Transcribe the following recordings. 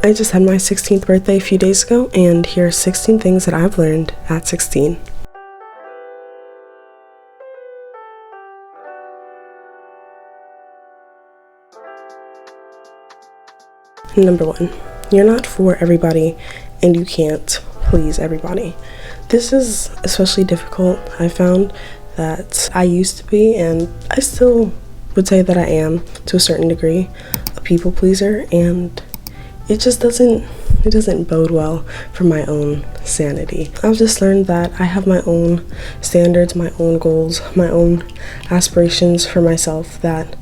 I just had my 16th birthday a few days ago, and here are 16 things that I've learned at 16. Number 1, you're not for everybody, and you can't please everybody. This is especially difficult. I found that I used to be, and I still would say that I am, to a certain degree, a people pleaser, and it doesn't bode well for my own sanity. I've just learned that I have my own standards, my own goals, my own aspirations for myself that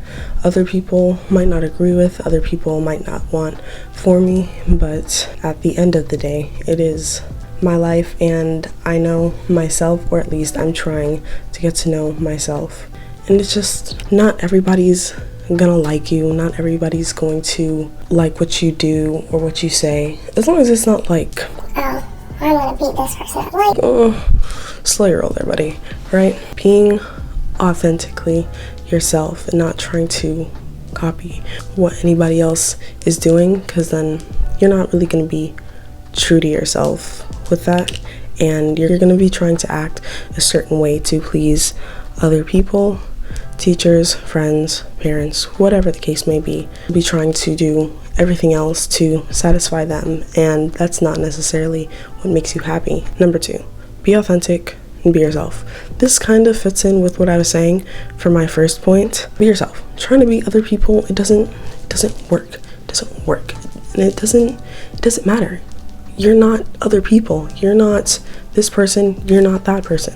other people might not agree with, other people might not want for me, but at the end of the day, it is my life, and I know myself, or at least I'm trying to get to know myself. And it's just, not everybody's gonna like you, not everybody's going to like what you do or what you say, as long as it's not like, oh, I want to beat this person up. Like, slow your roll there, buddy, right? Being authentically yourself and not trying to copy what anybody else is doing, because then you're not really going to be true to yourself with that, and you're going to be trying to act a certain way to please other people, teachers, friends, parents, whatever the case may be. Be trying to do everything else to satisfy them, and that's not necessarily what makes you happy. Number 2, be authentic and be yourself. This kind of fits in with what I was saying for my first point. Be yourself. Trying to be other people, it doesn't work. It doesn't work. And it doesn't matter. You're not other people. You're not this person. You're not that person.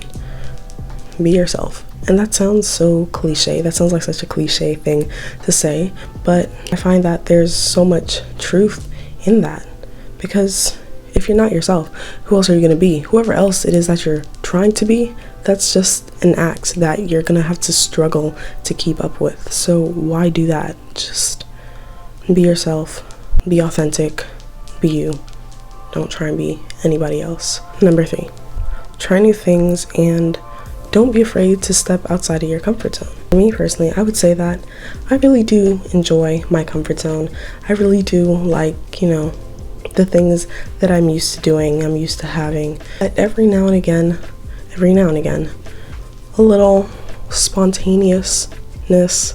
Be yourself. And that sounds so cliche. That sounds like such a cliche thing to say, but I find that there's so much truth in that, because if you're not yourself, who else are you going to be? Whoever else it is that you're trying to be, that's just an act that you're going to have to struggle to keep up with. So why do that? Just be yourself, be authentic, be you. Don't try and be anybody else. Number 3, try new things and don't be afraid to step outside of your comfort zone. For me personally, I would say that I really do enjoy my comfort zone. I really do like, the things that I'm used to doing, I'm used to having. But every now and again, a little spontaneousness,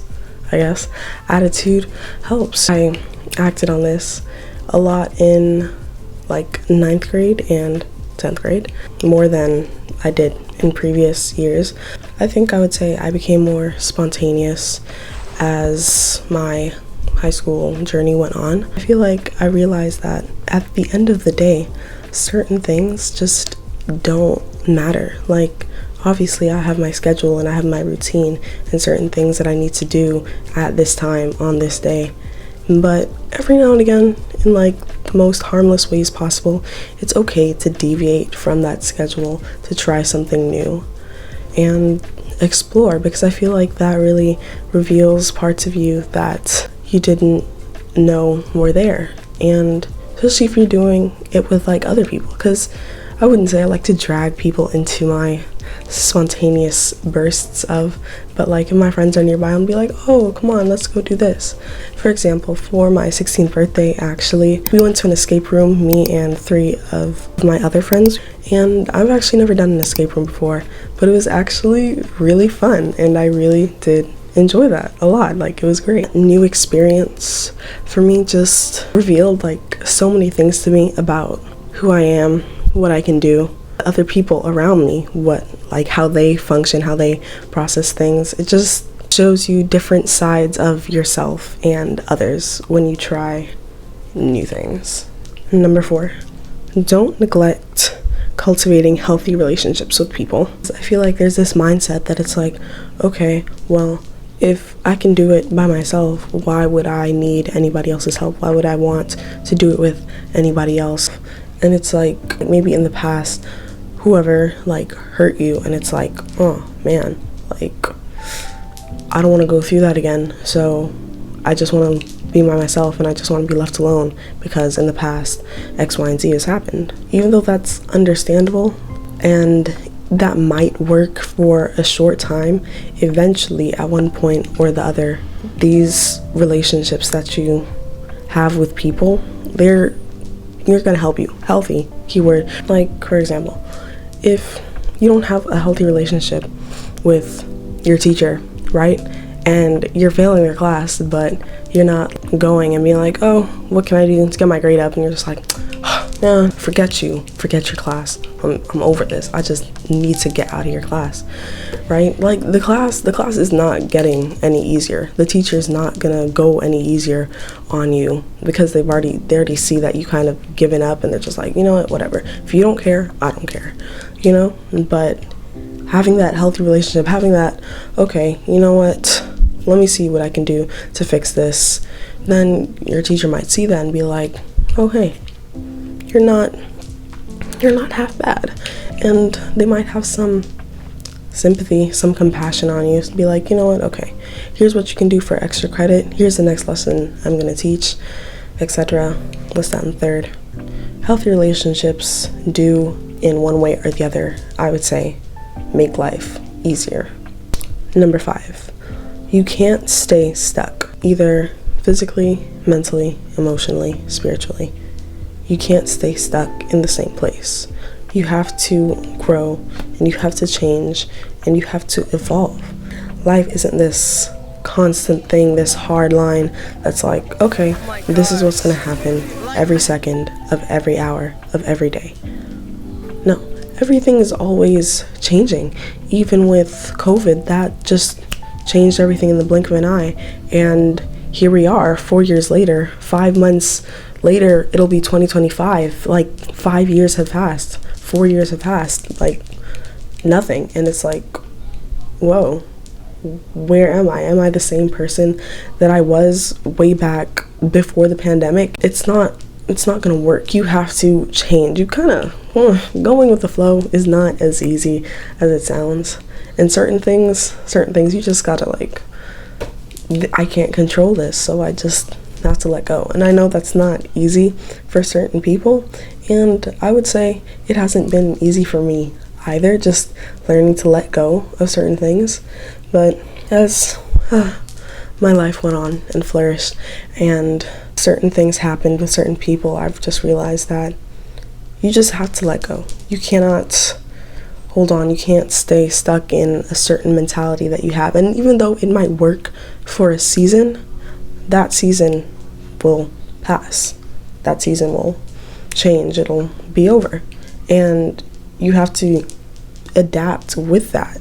I guess, attitude helps. I acted on this a lot in like 9th grade and 10th grade, more than I did in previous years. I think I would say I became more spontaneous as my high school journey went on. I feel like I realized that at the end of the day, certain things just don't matter. Like, obviously I have my schedule and I have my routine and certain things that I need to do at this time on this day. But every now and again, in like the most harmless ways possible, it's okay to deviate from that schedule, to try something new and explore, because I feel like that really reveals parts of you that you didn't know were there. And especially if you're doing it with like other people, because I wouldn't say I like to drag people into my spontaneous bursts of, but like if my friends are nearby, I'll be like, oh, come on, let's go do this. For example, for my 16th birthday, actually, we went to an escape room, me and 3 of my other friends, and I've actually never done an escape room before, but it was actually really fun, and I really did enjoy that a lot. Like, it was great. New experience for me, just revealed like so many things to me about who I am, what I can do, other people around me, how they function, how they process things. It just shows you different sides of yourself and others when you try new things. Number 4, don't neglect cultivating healthy relationships with people. I feel like there's this mindset that it's like, okay, well, if I can do it by myself, why would I need anybody else's help? Why would I want to do it with anybody else? And it's like, maybe in the past, whoever like hurt you, and it's like, oh man, like I don't want to go through that again, so I just want to be by myself and I just want to be left alone because in the past X, Y, and Z has happened. Even though that's understandable and that might work for a short time, eventually at one point or the other, these relationships that you have with people You're gonna help you. Healthy, keyword. Like, for example, if you don't have a healthy relationship with your teacher, right? And you're failing their class, but you're not going and being like, oh, what can I do to get my grade up? And you're just like, no, forget your class. I'm over this. I just need to get out of your class, right? Like, the class is not getting any easier. The teacher's not gonna go any easier on you because they already see that you kind of given up, and they're just like, you know what, whatever. If you don't care, I don't care, you know? But having that healthy relationship, having that, okay, you know what, let me see what I can do to fix this. Then your teacher might see that and be like, oh, hey, you're not half bad. And they might have some sympathy, some compassion on you. Be like, you know what, okay, here's what you can do for extra credit. Here's the next lesson I'm gonna teach, etc. What's that in third? Healthy relationships do, in one way or the other, I would say, make life easier. Number 5, you can't stay stuck, either physically, mentally, emotionally, spiritually. You can't stay stuck in the same place. You have to grow, and you have to change, and you have to evolve. Life isn't this constant thing, this hard line that's like, okay, this is what's gonna happen every second of every hour of every day. No, everything is always changing. Even with COVID, that just changed everything in the blink of an eye. And here we are, 4 years later, 5 months later, it'll be 2025. Like, 5 years have passed, 4 years have passed, like nothing. And it's like, whoa, where am I? Am I the same person that I was way back before the pandemic? It's not gonna work. You have to change. You kind of going with the flow is not as easy as it sounds. And certain things you just gotta, like, I can't control this, so I just have to let go. And I know that's not easy for certain people, and I would say it hasn't been easy for me either, just learning to let go of certain things. But as my life went on and flourished, and certain things happened with certain people, I've just realized that you just have to let go. You cannot hold on. You can't stay stuck in a certain mentality that you have. And even though it might work for a season, that season will pass. That season will change. It'll be over. And you have to adapt with that,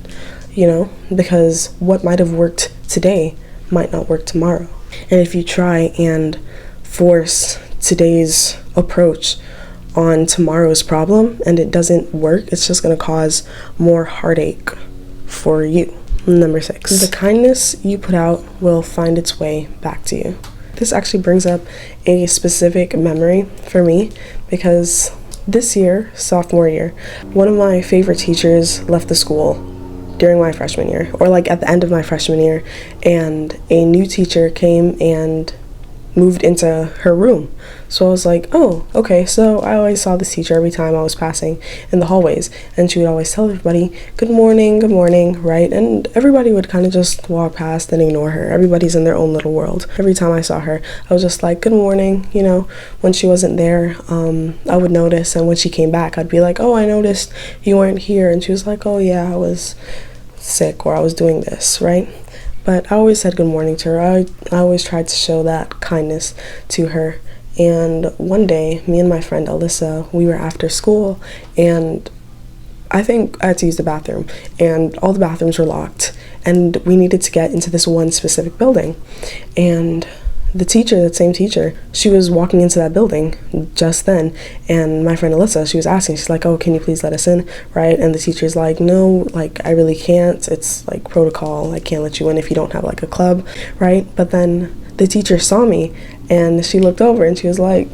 you know, because what might have worked today might not work tomorrow. And if you try and force today's approach on tomorrow's problem and it doesn't work, it's just going to cause more heartache for you. Number 6, the kindness you put out will find its way back to you. This actually brings up a specific memory for me, because this year, sophomore year, one of my favorite teachers left the school during my freshman year, or like at the end of my freshman year, and a new teacher came and moved into her room. So I was like, oh, okay. So I always saw this teacher every time I was passing in the hallways, and she would always tell everybody, good morning, right? And everybody would kind of just walk past and ignore her. Everybody's in their own little world. Every time I saw her, I was just like, good morning. You know, when she wasn't there, I would notice, and when she came back, I'd be like, oh, I noticed you weren't here. And she was like, oh yeah, I was sick, or I was doing this, right? But I always said good morning to her. I always tried to show that kindness to her. And one day, me and my friend Alyssa, we were after school, and I think I had to use the bathroom, and all the bathrooms were locked, and we needed to get into this one specific building. And the teacher, that same teacher, she was walking into that building just then, and my friend Alyssa, she was asking, she's like, oh, can you please let us in, right? And the teacher's like, no, like, I really can't. It's like protocol. I can't let you in if you don't have like a club, right? But then the teacher saw me, and she looked over and she was like,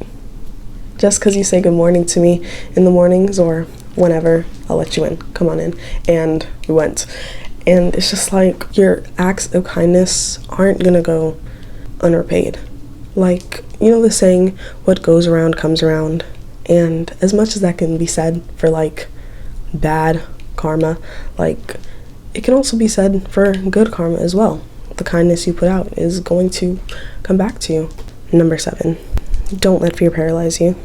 just because you say good morning to me in the mornings or whenever, I'll let you in. Come on in. And we went. And it's just like, your acts of kindness aren't gonna go unrepaid. Like, you know the saying, what goes around comes around. And as much as that can be said for like bad karma, like it can also be said for good karma as well. The kindness you put out is going to come back to you. Number 7, don't let fear paralyze you.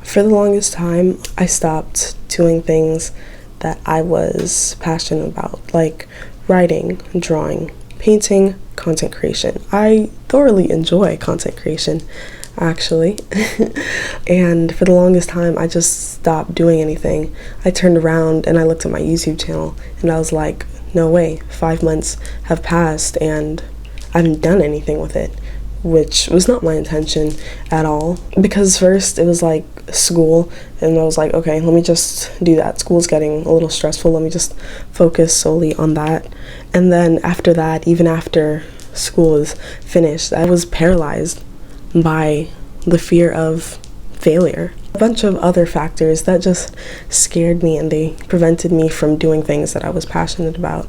For the longest time, I stopped doing things that I was passionate about, like writing, drawing, painting, content creation. I thoroughly enjoy content creation, actually. And for the longest time, I just stopped doing anything. I turned around and I looked at my YouTube channel and I was like, no way, 5 months have passed and I haven't done anything with it, which was not my intention at all. Because first it was like school, and I was like, okay, let me just do that. School's getting a little stressful, let me just focus solely on that. And then after that, even after school was finished, I was paralyzed by the fear of failure. A bunch of other factors that just scared me, and they prevented me from doing things that I was passionate about.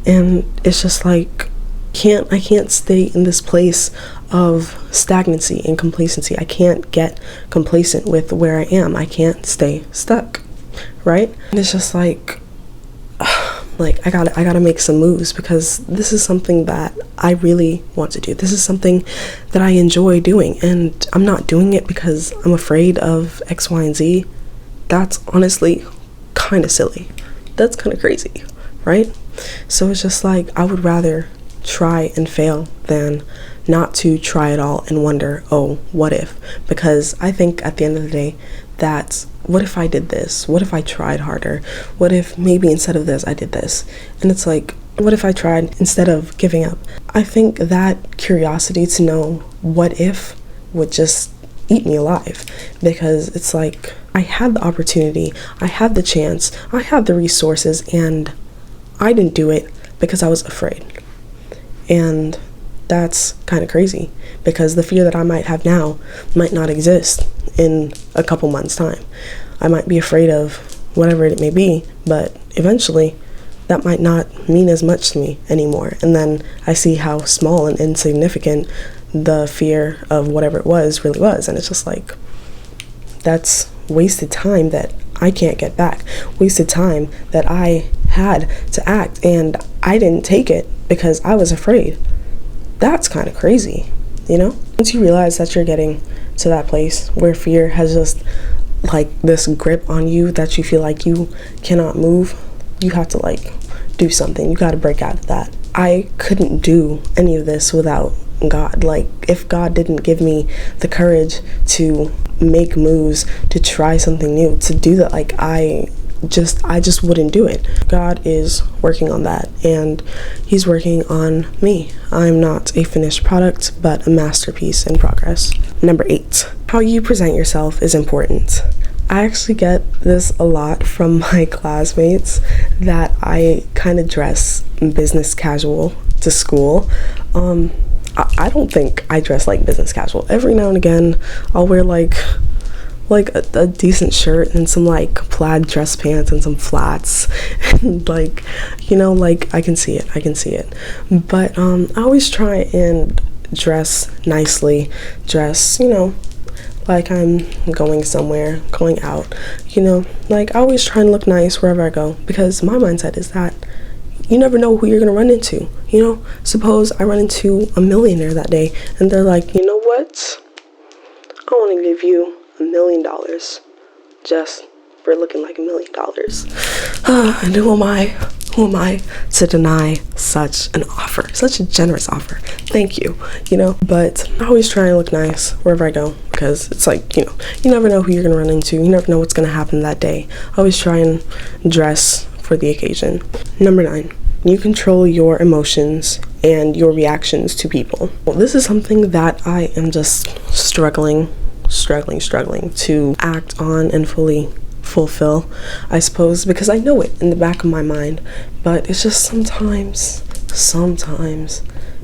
And it's just like, I can't stay in this place of stagnancy and complacency. I can't get complacent with where I am. I can't stay stuck, right? And it's just like I gotta make some moves, because this is something that I really want to do. This is something that I enjoy doing, and I'm not doing it because I'm afraid of X, Y, and Z. That's honestly kind of silly. That's kind of crazy, right? So it's just like, I would rather try and fail than not to try at all and wonder, oh, what if? Because I think at the end of the day, that's, what if I did this? What if I tried harder? What if maybe instead of this I did this? And it's like, what if I tried instead of giving up? I think that curiosity to know what if would just eat me alive, because it's like, I had the opportunity, I had the chance, I had the resources, and I didn't do it because I was afraid. And that's kind of crazy, because the fear that I might have now might not exist in a couple months' time. I might be afraid of whatever it may be, but eventually that might not mean as much to me anymore. And then I see how small and insignificant the fear of whatever it was really was. And it's just like, that's wasted time that I can't get back. Wasted time that I had to act and I didn't take it because I was afraid. That's kind of crazy, you know? Once you realize that you're getting to that place where fear has just like this grip on you that you feel like you cannot move, you have to like do something. You got to break out of that. I couldn't do any of this without God. Like, if God didn't give me the courage to make moves, to try something new, to do that, like I just wouldn't do it. God is working on that, and he's working on me. I'm not a finished product, but a masterpiece in progress. Number 8, how you present yourself is important. I actually get this a lot from my classmates that I kind of dress business casual to school. I don't think I dress like business casual. Every now and again, I'll wear like a decent shirt and some like plaid dress pants and some flats, and like, you know, like I can see it. But I always try and dress nicely, you know, like I'm going somewhere, going out, you know, like I always try and look nice wherever I go, because my mindset is that you never know who you're gonna run into. You know, suppose I run into a millionaire that day and they're like, you know what, I want to give you $1 million just for looking like $1 million. And who am I to deny such an offer, such a generous offer? Thank you, you know. But I always try and look nice wherever I go, because it's like, you know, you never know who you're gonna run into, you never know what's gonna happen that day. I always try and dress for the occasion. Number 9, you control your emotions and your reactions to people. Well, this is something that I am just struggling to act on and fully fulfill, I suppose, because I know it in the back of my mind, but it's just sometimes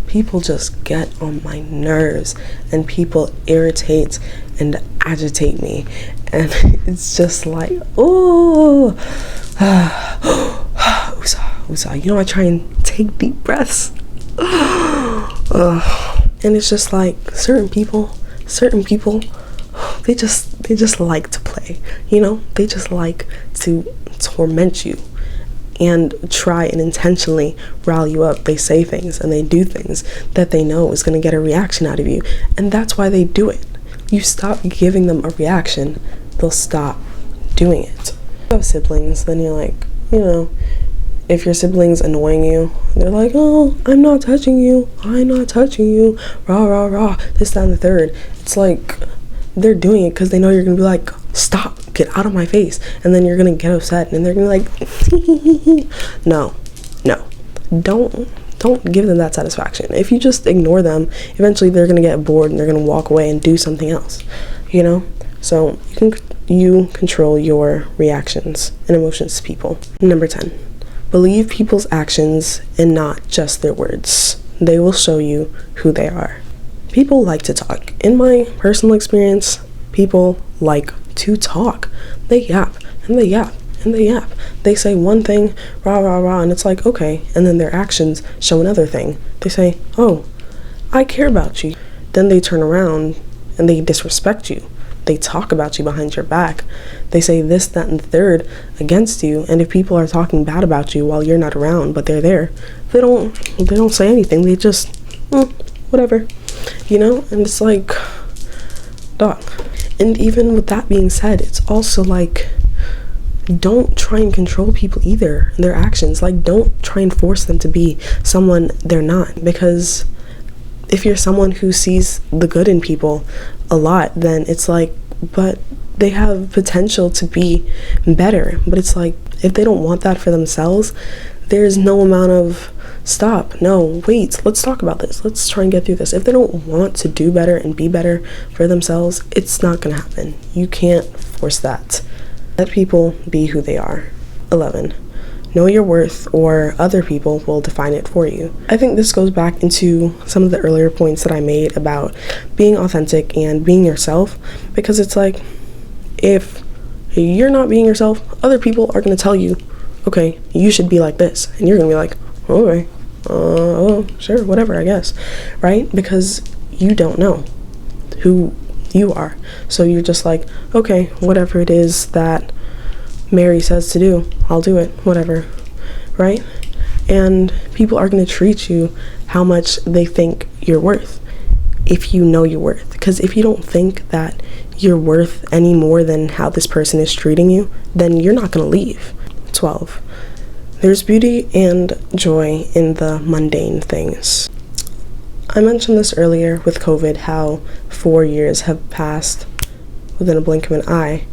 people just get on my nerves, and people irritate and agitate me, and it's just like, oh, Usa, you know, I try and take deep breaths, and it's just like certain people, they just like to play, you know, they just like to torment you and try and intentionally rile you up. They say things and they do things that they know is going to get a reaction out of you, and that's why they do it. you stop giving them a reaction, they'll stop doing it. You have siblings, then you're like, you know, if your sibling's annoying you, they're like, oh, I'm not touching you, rah, rah, rah, this, that, and the third. It's like, they're doing it because they know you're gonna be like, stop, get out of my face. And then you're gonna get upset and they're gonna be like, no, don't give them that satisfaction. If you just ignore them, eventually they're gonna get bored and they're gonna walk away and do something else, you know? So you control your reactions and emotions to people. Number 10, believe people's actions and not just their words. They will show you who they are. People like to talk. In my personal experience, people like to talk. They yap and they yap and they yap. They say one thing, rah, rah, rah, and it's like, okay. And then their actions show another thing. They say, oh, I care about you. Then they turn around and they disrespect you. They talk about you behind your back. They say this, that, and the third against you. And if people are talking bad about you while you're not around, but they're there, they don't say anything. They just, whatever, you know? And it's like, dog. And even with that being said, it's also like, don't try and control people either, their actions. Like, don't try and force them to be someone they're not. Because if you're someone who sees the good in people a lot, then it's like, but they have potential to be better. But it's like, if they don't want that for themselves, there's no amount of stop, no, wait, let's talk about this, let's try and get through this. If they don't want to do better and be better for themselves, it's not gonna happen. You can't force that. Let people be who they are. 11, know your worth, or other people will define it for you. I think this goes back into some of the earlier points that I made about being authentic and being yourself, because it's like, if you're not being yourself, other people are going to tell you, okay, you should be like this, and you're going to be like, okay, oh, sure, whatever, I guess, right? Because you don't know who you are. So you're just like, okay, whatever it is that Mary says to do, I'll do it, whatever, right? And people are going to treat you how much they think you're worth, if you know your worth. Because if you don't think that you're worth any more than how this person is treating you, then you're not going to leave. 12, there's beauty and joy in the mundane things. I mentioned this earlier with COVID, how 4 years have passed within a blink of an eye,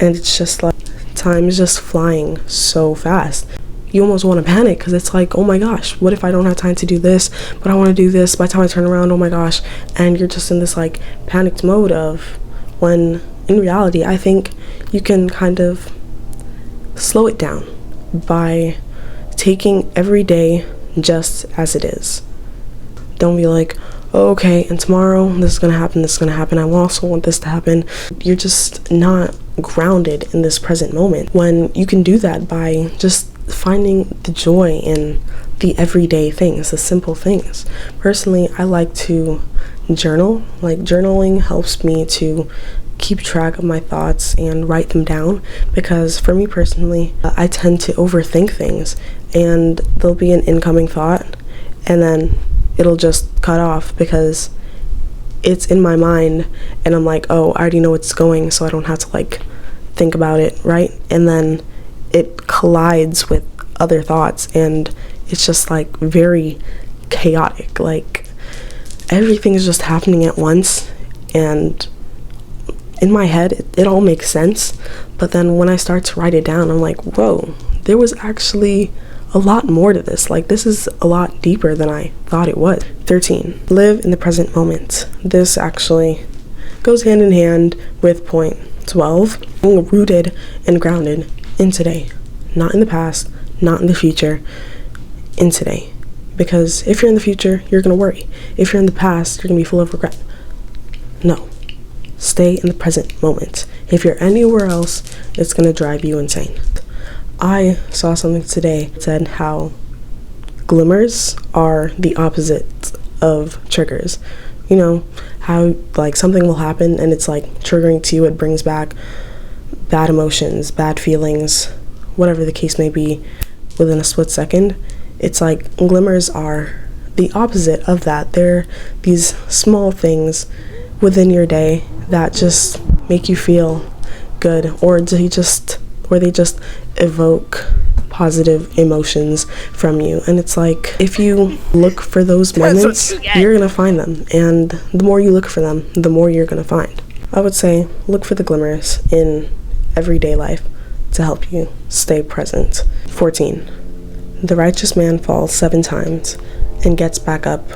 and it's just like, time is just flying so fast. You almost want to panic, because it's like, oh my gosh, what if I don't have time to do this, but I want to do this by the time I turn around, oh my gosh. And you're just in this like panicked mode of, when in reality, I think you can kind of slow it down by taking every day just as it is. Don't be like, oh, okay, and tomorrow this is gonna happen, I also want this to happen. You're just not grounded in this present moment, when you can do that by just finding the joy in the everyday things, the simple things. Personally, I like to journal. Like, journaling helps me to keep track of my thoughts and write them down, because for me personally, I tend to overthink things, and there'll be an incoming thought and then it'll just cut off because it's in my mind, and I'm like, oh, I already know it's going, so I don't have to like think about it, right? And then it collides with other thoughts, and it's just like very chaotic. Like, everything is just happening at once, and in my head it all makes sense, but then when I start to write it down, I'm like, whoa, there was actually a lot more to this. Like, this is a lot deeper than I thought it was. 13, live in the present moment. This actually goes hand in hand with point 12, being rooted and grounded in today, not in the past, not in the future, in today. Because if you're in the future, you're gonna worry. If you're in the past, you're gonna be full of regret. No, stay in the present moment. If you're anywhere else, it's gonna drive you insane. I saw something today that said how glimmers are the opposite of triggers. You know, how like something will happen and it's like triggering to you, it brings back bad emotions, bad feelings, whatever the case may be, within a split second. It's like glimmers are the opposite of that. They're these small things within your day that just make you feel good, or they just evoke positive emotions from you. And it's like, if you look for those moments, you're gonna find them, and the more you look for them, the more you're gonna find. I would say look for the glimmers in everyday life to help you stay present. 14. The righteous man falls 7 times and gets back up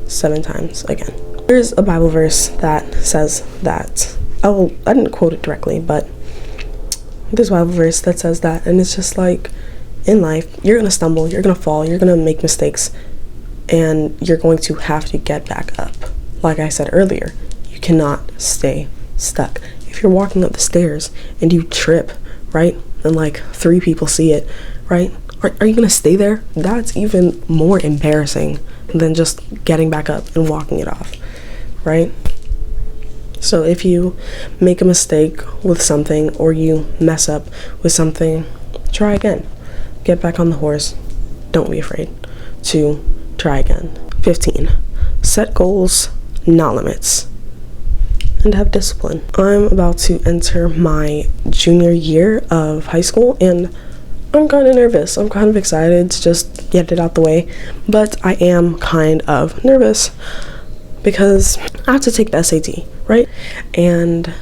7 times again. There's a Bible verse that says that, I didn't quote it directly, but there's a Bible verse that says that, and it's just like, in life, you're gonna stumble, you're gonna fall, you're gonna make mistakes, and you're going to have to get back up. Like I said earlier, you cannot stay stuck. If you're walking up the stairs and you trip, right, and like 3 people see it, right, are you gonna stay there? That's even more embarrassing than just getting back up and walking it off, right? So if you make a mistake with something, or you mess up with something, try again. Get back on the horse. Don't be afraid to try again. 15. Set goals, not limits, and have discipline. I'm about to enter my junior year of high school, and I'm kind of nervous. I'm kind of excited to just get it out the way, but I am kind of nervous because I have to take the SAT, right? And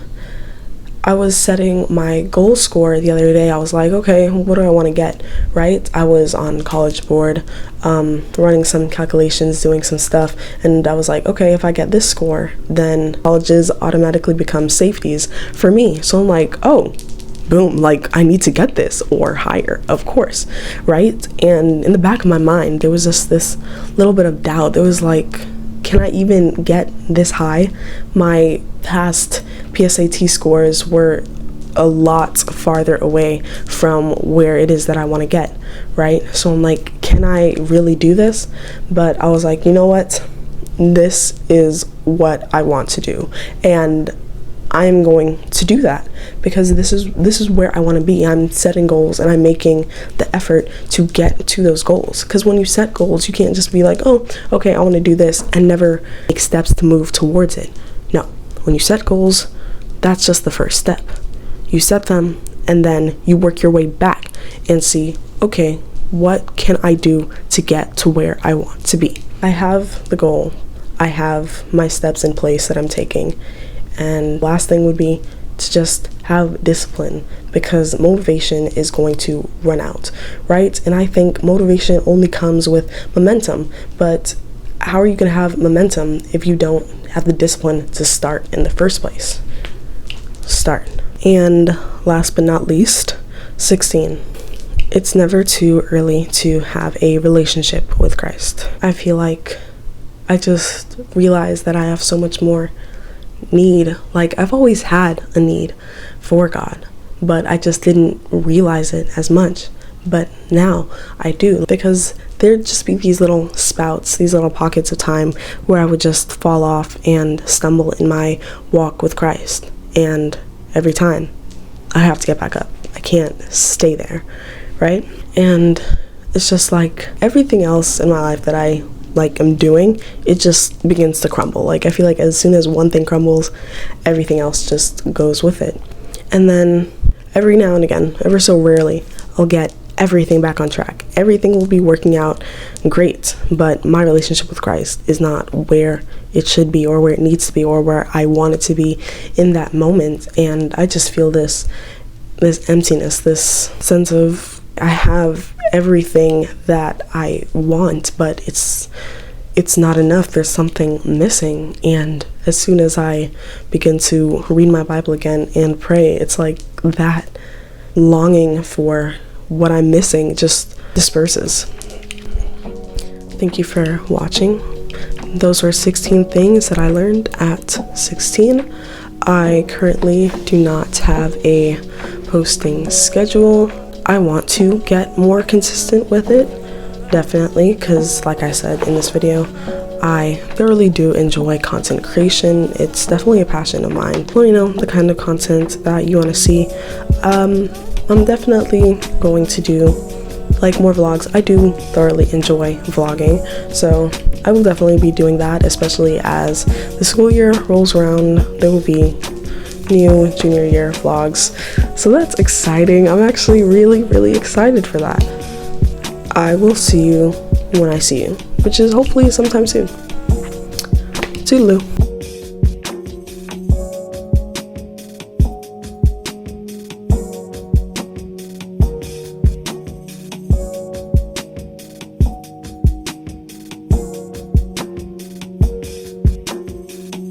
I was setting my goal score the other day. I was like, okay, what do I want to get, right? I was on College Board, running some calculations, doing some stuff, and I was like, okay, if I get this score, then colleges automatically become safeties for me. So I'm like, oh, boom, like I need to get this or higher, of course, right? And in the back of my mind, there was just this little bit of doubt. There was like, can I even get this high? My past PSAT scores were a lot farther away from where it is that I want to get, right? So I'm like, can I really do this? But I was like, you know what? This is what I want to do, and I'm going to do that because this is where I want to be. I'm setting goals and I'm making the effort to get to those goals. Because when you set goals, you can't just be like, oh, okay, I want to do this, and never take steps to move towards it. No, when you set goals, that's just the first step. You set them, and then you work your way back and see, okay, what can I do to get to where I want to be? I have the goal. I have my steps in place that I'm taking. And last thing would be to just have discipline, because motivation is going to run out, right? And I think motivation only comes with momentum, but how are you going to have momentum if you don't have the discipline to start in the first place? Start. And last but not least, 16. It's never too early to have a relationship with Christ. I feel like I just realized that I have so much more need. Like, I've always had a need for God, but I just didn't realize it as much. But now I do, because there'd just be these little spouts, these little pockets of time where I would just fall off and stumble in my walk with Christ. And every time I have to get back up. I can't stay there, right? And it's just like everything else in my life that I I'm doing, it just begins to crumble. Like, I feel like as soon as one thing crumbles, everything else just goes with it. And then every now and again, ever so rarely, I'll get everything back on track. Everything will be working out great, but my relationship with Christ is not where it should be, or where it needs to be, or where I want it to be in that moment. And I just feel this emptiness, this sense of I have everything that I want, but it's not enough. There's something missing. And as soon as I begin to read my Bible again and pray, it's like that longing for what I'm missing just disperses. Thank you for watching. Those were 16 things that I learned at 16. I currently do not have a posting schedule. I want to get more consistent with it, definitely, because like I said in this video, I thoroughly do enjoy content creation. It's definitely a passion of mine. Well, you know, the kind of content that you want to see. I'm definitely going to do like more vlogs. I do thoroughly enjoy vlogging, so I will definitely be doing that, especially as the school year rolls around. There will be new junior year vlogs, so that's exciting. I'm actually really excited for that. I will see you when I see you, which is hopefully sometime soon. Toodaloo.